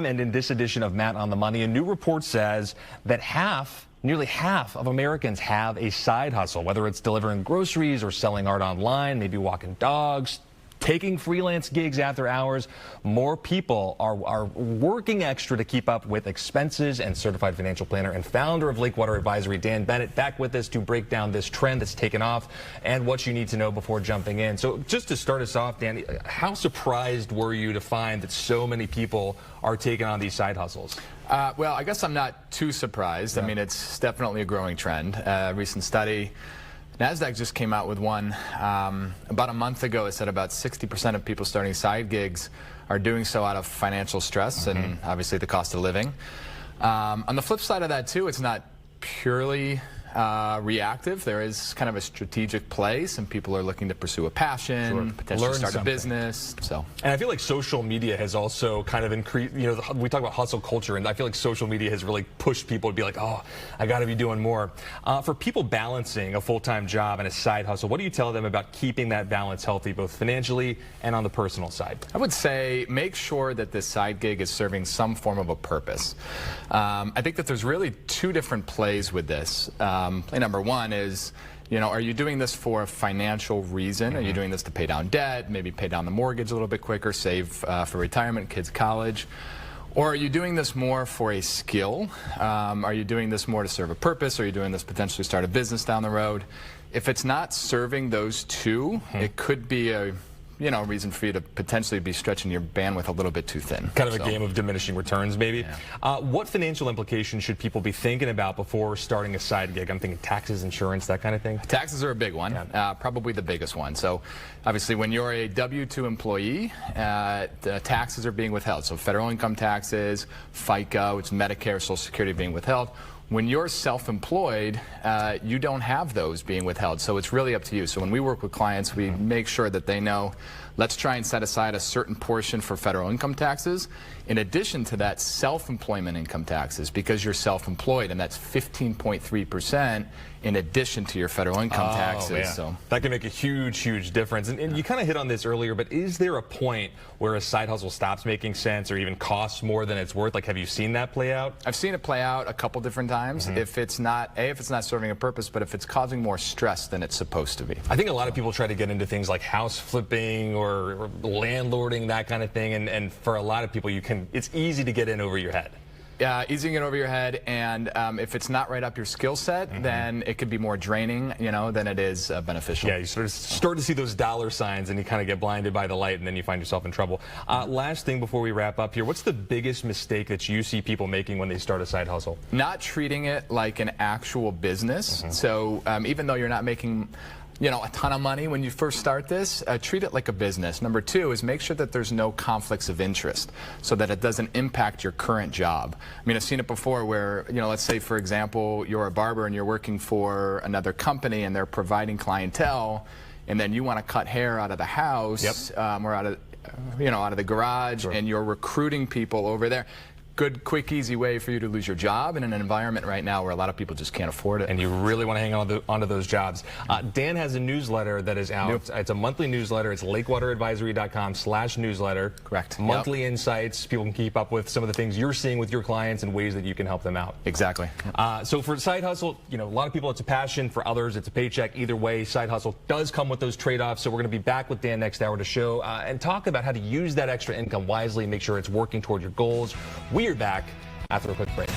And in this edition of Matt on the Money, a new report says that nearly half of Americans have a side hustle, whether it's delivering groceries or selling art online, maybe walking dogs, taking freelance gigs after hours. More people are working extra to keep up with expenses. And certified financial planner and founder of Lakewater Advisory, Dan Bennett, back with us to break down this trend that's taken off and what you need to know before jumping in. So just to start us off, Dan, how surprised were you to find that so many people are taking on these side hustles? Well, I guess I'm not too surprised. Yeah. I mean, it's definitely a growing trend. A recent study, NASDAQ just came out with one about a month ago. It said about 60% of people starting side gigs are doing so out of financial stress and obviously the cost of living. On the flip side of that, too, it's not purely reactive. There is kind of a strategic play. Some people are looking to pursue a passion, potentially start a business. And I feel like social media has also kind of increased, you know, we talk about hustle culture, and I feel like social media has really pushed people to be like, oh, I got to be doing more. For people balancing a full-time job and a side hustle, what do you tell them about keeping that balance healthy, both financially and on the personal side? I would say make sure that this side gig is serving some form of a purpose. I think that there's really two different plays with this. Play number one is, you know, are you doing this for a financial reason? Are you doing this to pay down debt, maybe pay down the mortgage a little bit quicker, save for retirement, kids' college? Or are you doing this more for a skill? Are you doing this more to serve a purpose? Are you doing this potentially start a business down the road? If it's not serving those two, it could be a reason for you to potentially be stretching your bandwidth a little bit too thin. Kind of a game of diminishing returns, maybe. Yeah. What financial implications should people be thinking about before starting a side gig? I'm thinking taxes, insurance, that kind of thing. Taxes are a big one, probably the biggest one. So obviously when you're a W-2 employee, the taxes are being withheld. So federal income taxes, FICA, it's Medicare, Social Security being withheld. When you're self-employed, you don't have those being withheld, so it's really up to you. So when we work with clients, we make sure that they know, let's try and set aside a certain portion for federal income taxes. In addition to that, self-employment income taxes, because you're self-employed, and that's 15.3% in addition to your federal income taxes. Yeah. So that can make a huge, huge difference. And you kind of hit on this earlier, but is there a point where a side hustle stops making sense or even costs more than it's worth? Like, have you seen that play out? I've seen it play out a couple different times. If it's not serving a purpose, but if it's causing more stress than it's supposed to be. I think a lot of people try to get into things like house flipping or landlording, that kind of thing. And for a lot of people, it's easy to get in over your head. Easy to get over your head, and if it's not right up your skill set, then it could be more draining, than it is beneficial. Yeah, you sort of start to see those dollar signs, and you kind of get blinded by the light, and then you find yourself in trouble. Last thing before we wrap up here, what's the biggest mistake that you see people making when they start a side hustle? Not treating it like an actual business. So even though you're not making a ton of money when you first start this, treat it like a business. Number two is make sure that there's no conflicts of interest so that it doesn't impact your current job. I mean, I've seen it before where, let's say, for example, you're a barber and you're working for another company and they're providing clientele, and then you want to cut hair out of the house or out of the garage, and you're recruiting people over there. Good, quick, easy way for you to lose your job in an environment right now where a lot of people just can't afford it. And you really want to hang on to those jobs. Dan has a newsletter that is out. It's a monthly newsletter. It's lakewateradvisory.com/newsletter. Correct. Monthly insights. People can keep up with some of the things you're seeing with your clients and ways that you can help them out. Exactly. So for side hustle, a lot of people it's a passion. For others, it's a paycheck. Either way, side hustle does come with those trade-offs. So we're going to be back with Dan next hour to show and talk about how to use that extra income wisely and make sure it's working toward your goals. We are back after a quick break.